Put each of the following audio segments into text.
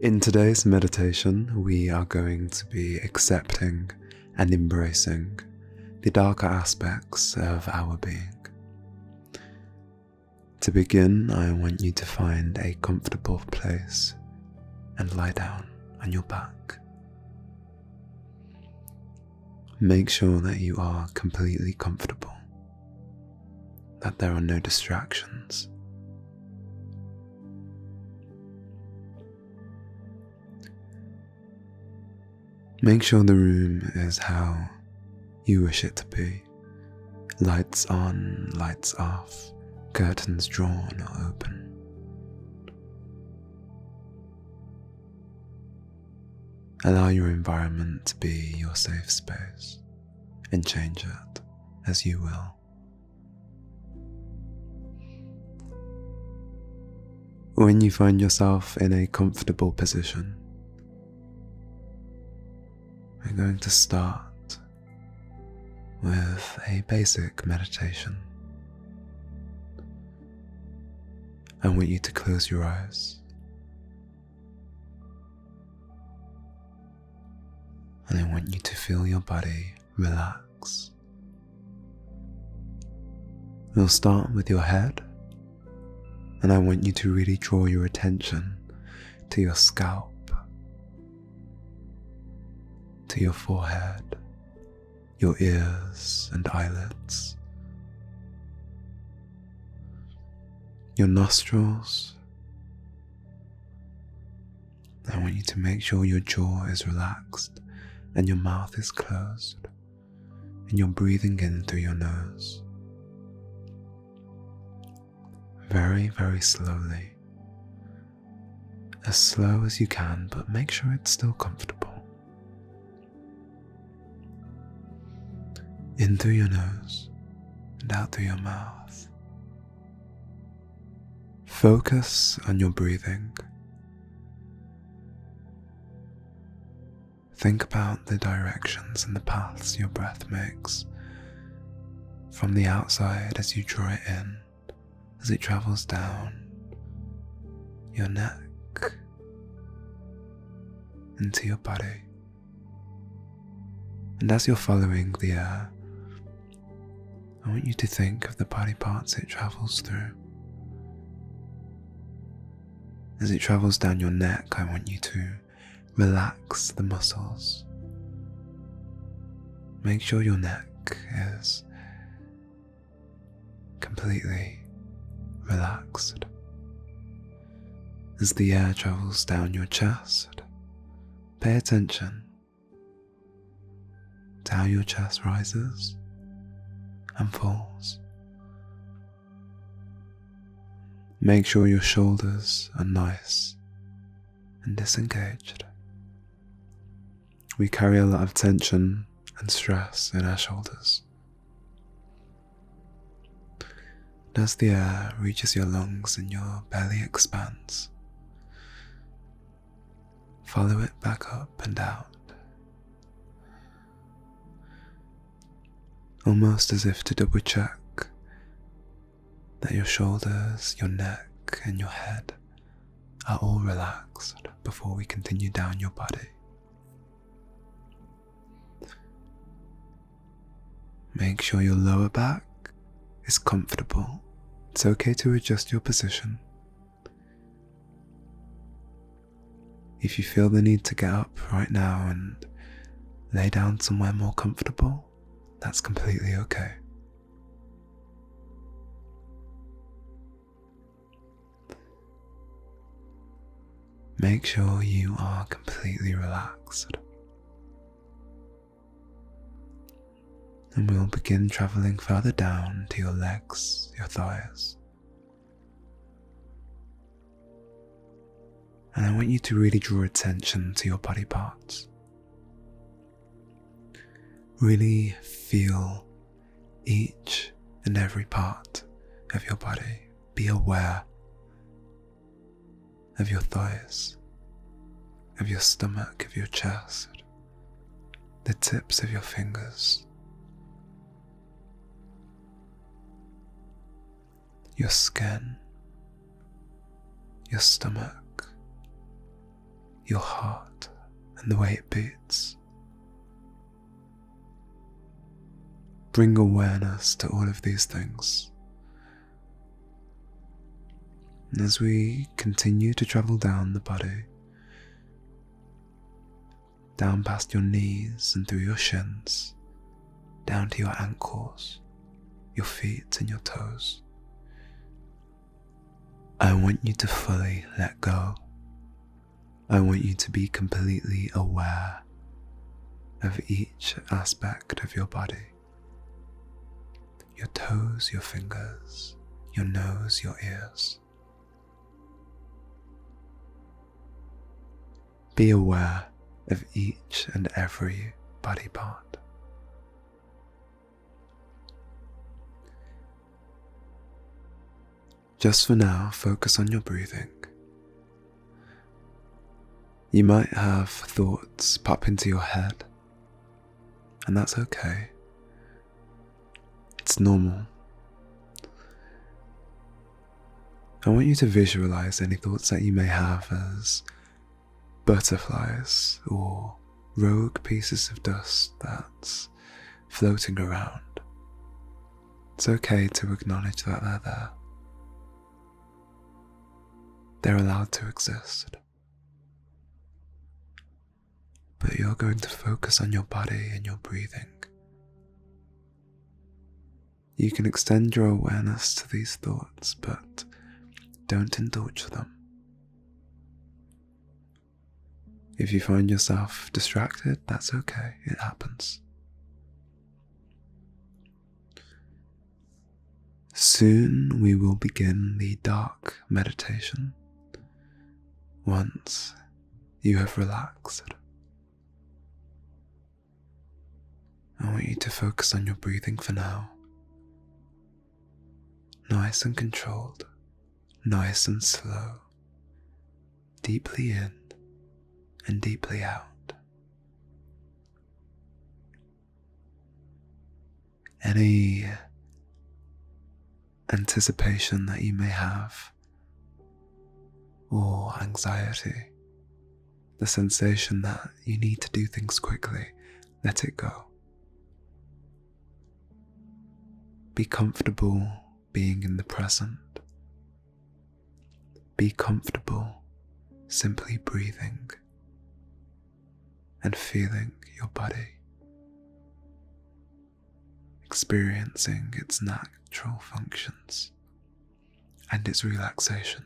In today's meditation, we are going to be accepting and embracing the darker aspects of our being. To begin, I want you to find a comfortable place and lie down on your back. Make sure that you are completely comfortable, that there are no distractions. Make sure the room is how you wish it to be. Lights on, lights off, curtains drawn or open. Allow your environment to be your safe space and change it as you will. When you find yourself in a comfortable position, we're going to start with a basic meditation. I want you to close your eyes, and I want you to feel your body relax. We'll start with your head, and I want you to really draw your attention to your scalp, to your forehead, your ears and eyelids, your nostrils. I want you to make sure your jaw is relaxed and your mouth is closed, and you're breathing in through your nose. Very, very slowly. As slow as you can, but make sure it's still comfortable. In through your nose and out through your mouth. Focus on your breathing. Think about the directions and the paths your breath makes from the outside as you draw it in, as it travels down your neck into your body. And as you're following the air, I want you to think of the body parts it travels through. As it travels down your neck, I want you to relax the muscles. Make sure your neck is completely relaxed. As the air travels down your chest, pay attention to how your chest rises and falls. Make sure your shoulders are nice and disengaged. We carry a lot of tension and stress in our shoulders. And as the air reaches your lungs and your belly expands, follow it back up and out, almost as if to double check that your shoulders, your neck and your head are all relaxed before we continue down your body. Make sure your lower back is comfortable. It's okay to adjust your position. If you feel the need to get up right now and lay down somewhere more comfortable, that's completely okay. Make sure you are completely relaxed. And we'll begin traveling further down to your legs, your thighs. And I want you to really draw attention to your body parts. Really feel each and every part of your body. Be aware of your thighs, of your stomach, of your chest, the tips of your fingers, your skin, your stomach, your heart and the way it beats. Bring awareness to all of these things. And as we continue to travel down the body, down past your knees and through your shins, down to your ankles, your feet and your toes, I want you to fully let go. I want you to be completely aware of each aspect of your body. Your toes, your fingers, your nose, your ears. Be aware of each and every body part. Just for now, focus on your breathing. You might have thoughts pop into your head, and that's okay. It's normal. I want you to visualize any thoughts that you may have as butterflies or rogue pieces of dust that's floating around. It's okay to acknowledge that they're there. They're allowed to exist. But you're going to focus on your body and your breathing. You can extend your awareness to these thoughts, but don't indulge them. If you find yourself distracted, that's okay, it happens. Soon we will begin the dark meditation once you have relaxed. I want you to focus on your breathing for now. Nice and controlled, nice and slow, deeply in and deeply out. Any anticipation that you may have, or anxiety, the sensation that you need to do things quickly, let it go. Be comfortable being in the present. Be comfortable simply breathing and feeling your body, experiencing its natural functions and its relaxation.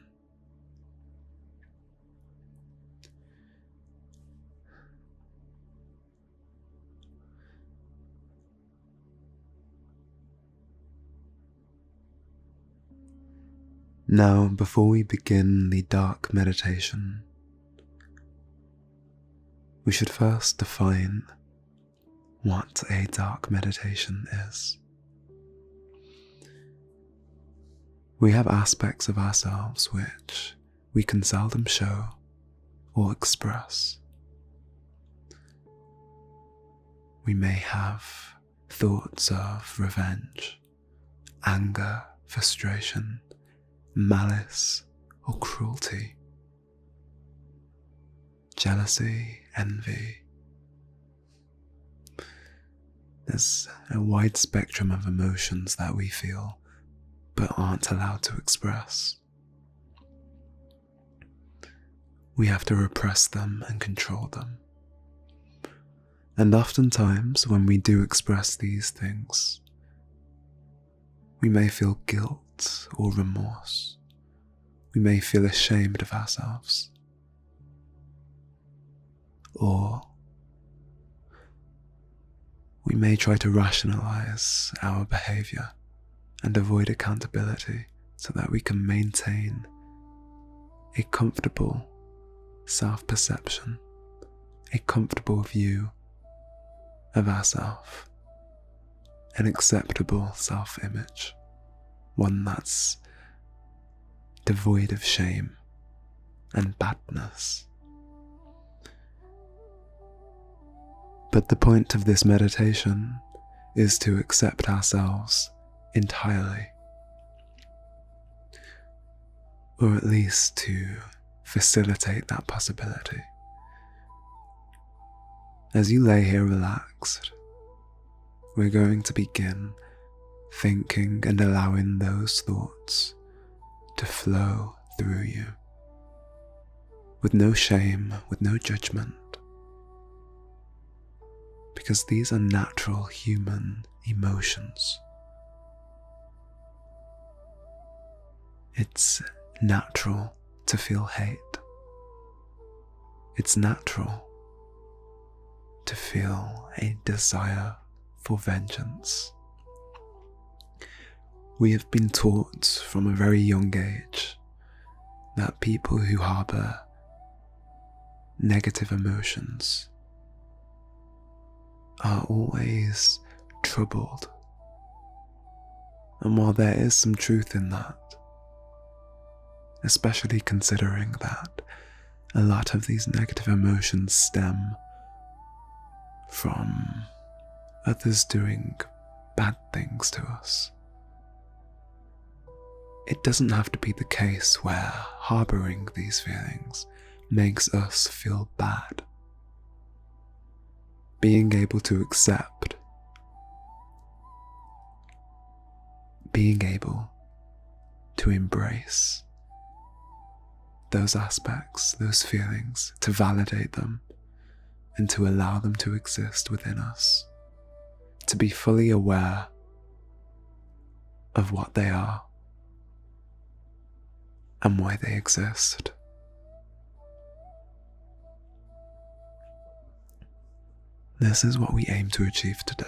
Now, before we begin the dark meditation, we should first define what a dark meditation is. We have aspects of ourselves which we can seldom show or express. We may have thoughts of revenge, anger, frustration, malice or cruelty, jealousy, envy. There's a wide spectrum of emotions that we feel but aren't allowed to express. We have to repress them and control them. And oftentimes when we do express these things, we may feel guilt or remorse. We may feel ashamed of ourselves. Or we may try to rationalize our behavior and avoid accountability so that we can maintain a comfortable self-perception, a comfortable view of ourselves, an acceptable self-image, one that's devoid of shame and badness. But the point of this meditation is to accept ourselves entirely, or at least to facilitate that possibility As you lay here relaxed, we're going to begin thinking and allowing those thoughts to flow through you, with no shame, with no judgment, because these are natural human emotions. It's natural to feel hate. It's natural to feel a desire for vengeance. We have been taught from a very young age that people who harbour negative emotions are always troubled. And while there is some truth in that, especially considering that a lot of these negative emotions stem from others doing bad things to us, it doesn't have to be the case where harbouring these feelings makes us feel bad. Being able to accept, being able to embrace those aspects, those feelings, to validate them and to allow them to exist within us, to be fully aware of what they are and why they exist. This is what we aim to achieve today.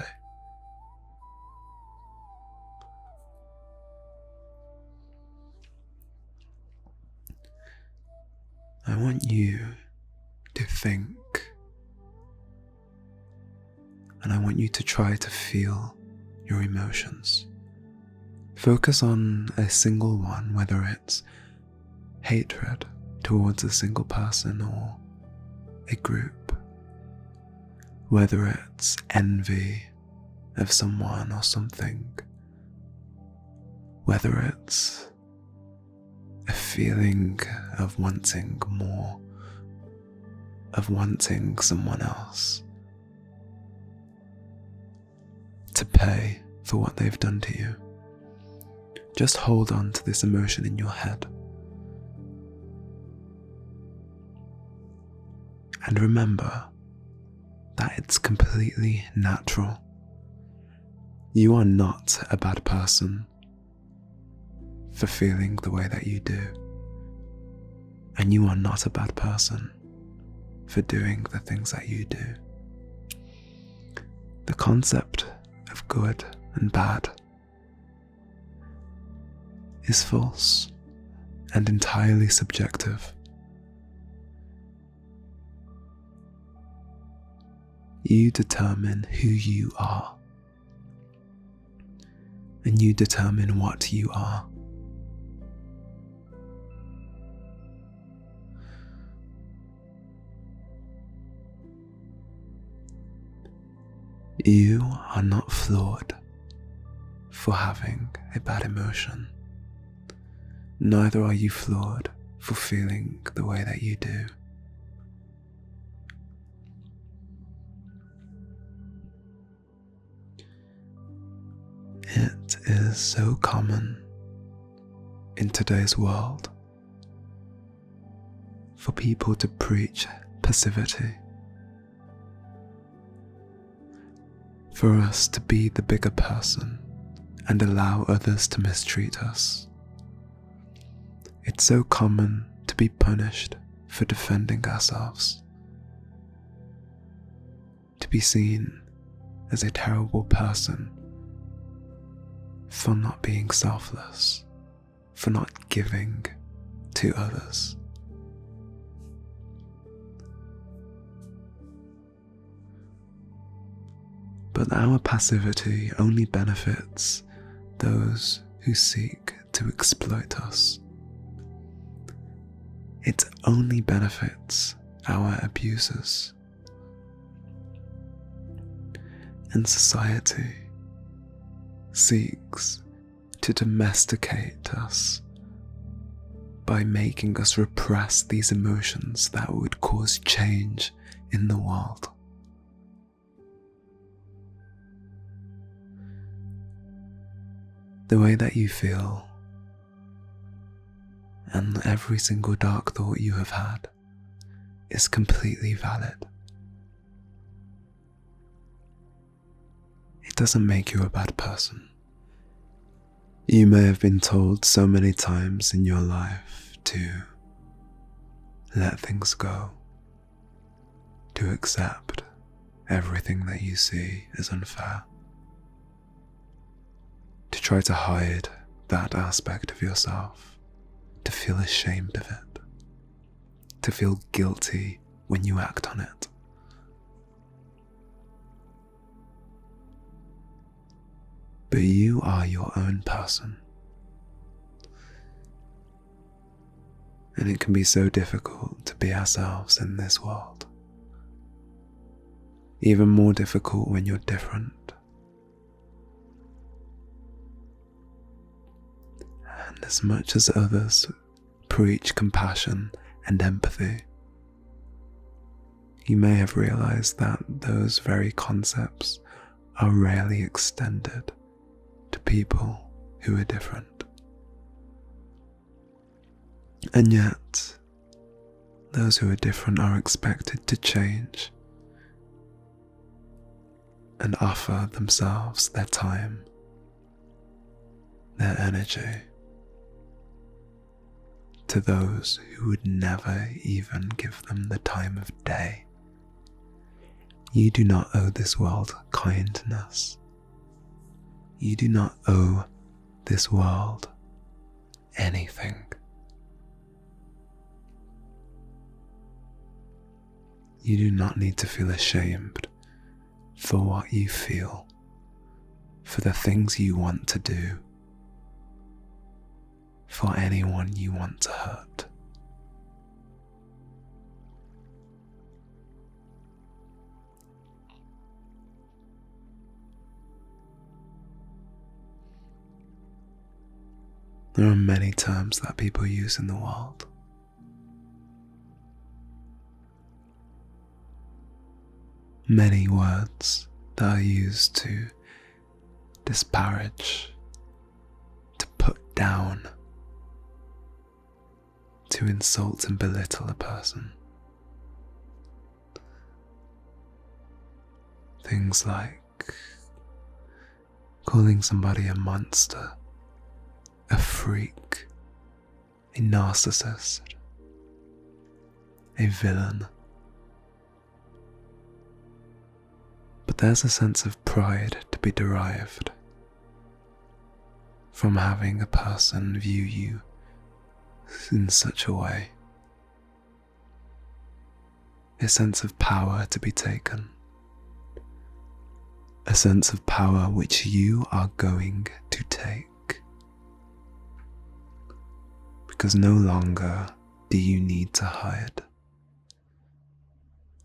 I want you to think, and I want you to try to feel your emotions. Focus on a single one, whether it's hatred towards a single person or a group, whether it's envy of someone or something, whether it's a feeling of wanting more, of wanting someone else to pay for what they've done to you. Just hold on to this emotion in your head. And remember that it's completely natural. You are not a bad person for feeling the way that you do. And you are not a bad person for doing the things that you do. The concept of good and bad is false and entirely subjective. You determine who you are, and you determine what you are. You are not flawed for having a bad emotion. Neither are you flawed for feeling the way that you do. It is so common in today's world for people to preach passivity, for us to be the bigger person and allow others to mistreat us. It's so common to be punished for defending ourselves, to be seen as a terrible person for not being selfless, for not giving to others. But our passivity only benefits those who seek to exploit us. It only benefits our abusers. And society seeks to domesticate us by making us repress these emotions that would cause change in the world. The way that you feel and every single dark thought you have had is completely valid. It doesn't make you a bad person. You may have been told so many times in your life to let things go, to accept everything that you see as unfair, to try to hide that aspect of yourself, to feel ashamed of it, to feel guilty when you act on it. But you are your own person. And it can be so difficult to be ourselves in this world. Even more difficult when you're different. And as much as others preach compassion and empathy, you may have realized that those very concepts are rarely extended to people who are different. And yet, those who are different are expected to change and offer themselves their time, their energy, to those who would never even give them the time of day. You do not owe this world kindness. You do not owe this world anything. You do not need to feel ashamed for what you feel, for the things you want to do, for anyone you want to hurt. There are many terms that people use in the world. Many words that are used to disparage, to put down, to insult and belittle a person. Things like calling somebody a monster, a freak, a narcissist, a villain. But there's a sense of pride to be derived from having a person view you in such a way. A sense of power to be taken. A sense of power which you are going to take. Because no longer do you need to hide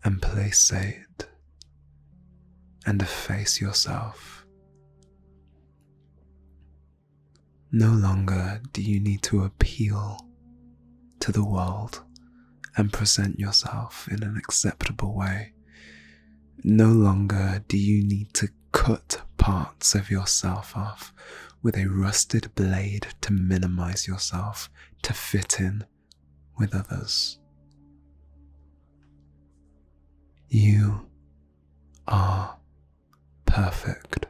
and play safe and efface yourself. No longer do you need to appeal to the world and present yourself in an acceptable way. No longer do you need to cut parts of yourself off with a rusted blade to minimize yourself, to fit in with others. You are perfect.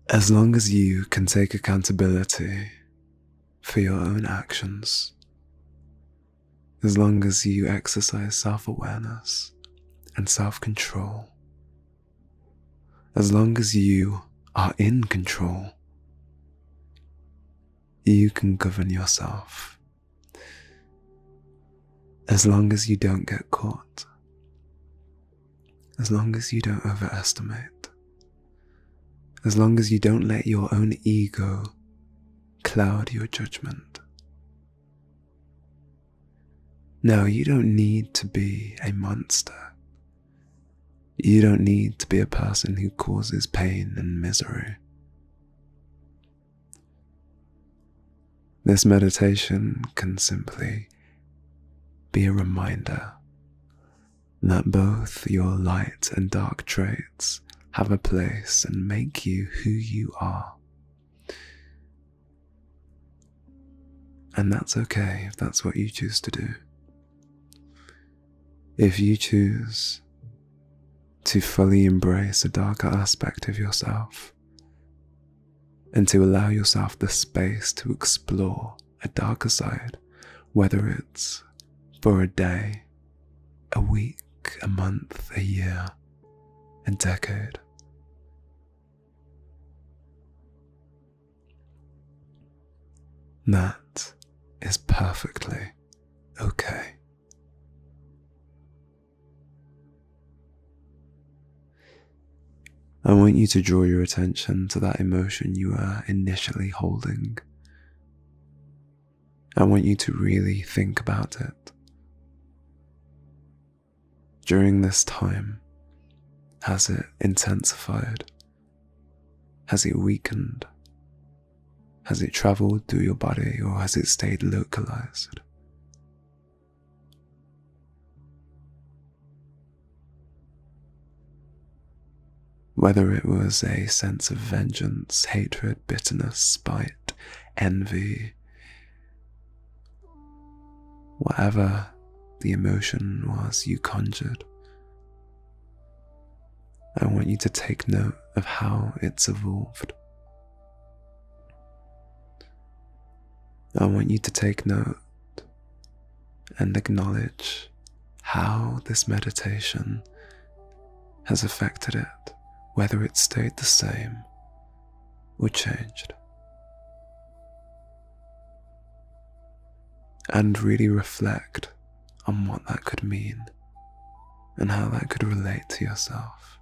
As long as you can take accountability for your own actions, as long as you exercise self-awareness and self-control, as long as you are in control, you can govern yourself. As long as you don't get caught, as long as you don't overestimate, as long as you don't let your own ego cloud your judgment. No, you don't need to be a monster. You don't need to be a person who causes pain and misery. This meditation can simply be a reminder that both your light and dark traits have a place and make you who you are. And that's okay if that's what you choose to do. If you choose to fully embrace a darker aspect of yourself and to allow yourself the space to explore a darker side, whether it's for a day, a week, a month, a year, a decade, that is perfectly okay. I want you to draw your attention to that emotion you were initially holding. I want you to really think about it. During this time, has it intensified? Has it weakened? Has it traveled through your body, or has it stayed localized? Whether it was a sense of vengeance, hatred, bitterness, spite, envy, whatever the emotion was you conjured, I want you to take note of how it's evolved. I want you to take note and acknowledge how this meditation has affected it, whether it stayed the same or changed. And really reflect on what that could mean and how that could relate to yourself.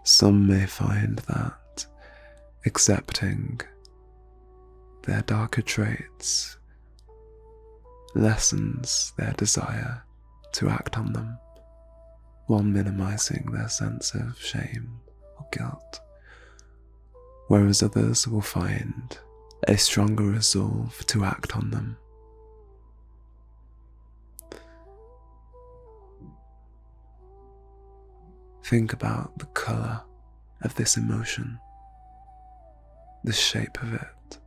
Some may find that accepting their darker traits lessens their desire to act on them while minimizing their sense of shame or guilt, whereas others will find a stronger resolve to act on them. Think about the color of this emotion, the shape of it,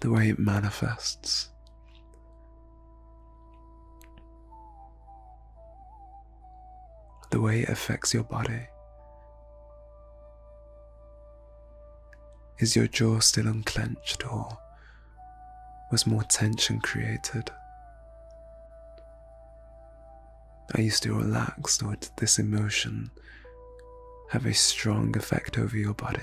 the way it manifests. The way it affects your body. Is your jaw still unclenched, or was more tension created? Are you still relaxed, or did this emotion have a strong effect over your body?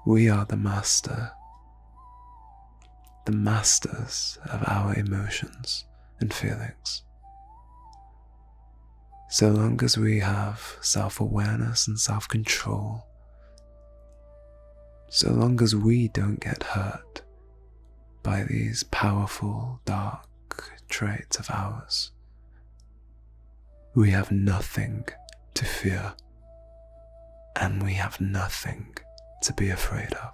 We are the masters of our emotions and feelings. So long as we have self-awareness and self-control, so long as we don't get hurt by these powerful, dark traits of ours, we have nothing to fear, and we have nothing to be afraid of.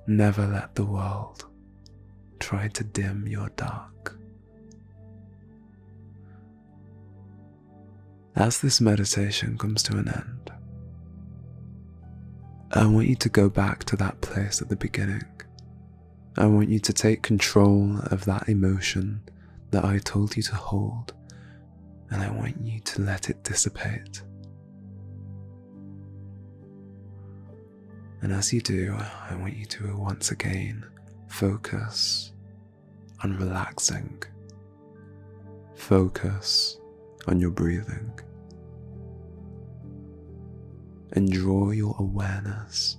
Never let the world try to dim your dark. As this meditation comes to an end, I want you to go back to that place at the beginning. I want you to take control of that emotion that I told you to hold, and I want you to let it dissipate. And as you do, I want you to once again focus on relaxing. Focus on your breathing. And draw your awareness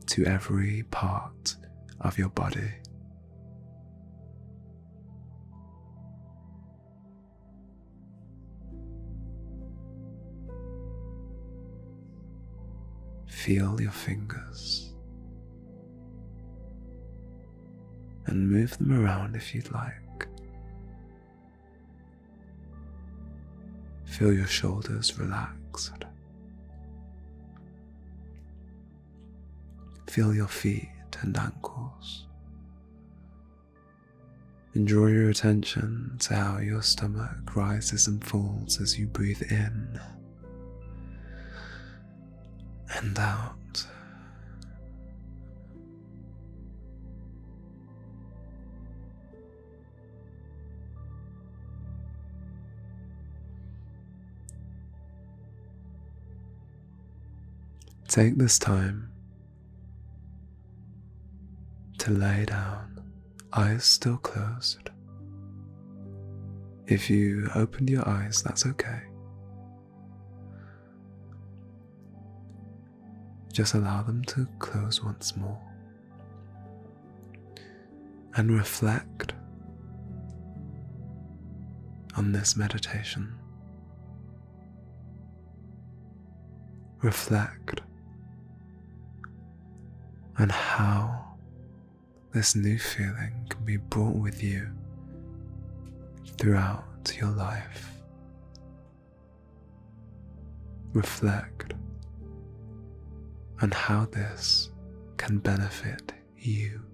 to every part of your body. Feel your fingers and move them around if you'd like. Feel your shoulders relaxed. Feel your feet and ankles. And draw your attention to how your stomach rises and falls as you breathe in and out. Take this time to lay down, eyes still closed. If you opened your eyes, that's okay. Just allow them to close once more and reflect on this meditation. Reflect on how this new feeling can be brought with you throughout your life. Reflect on how this can benefit you.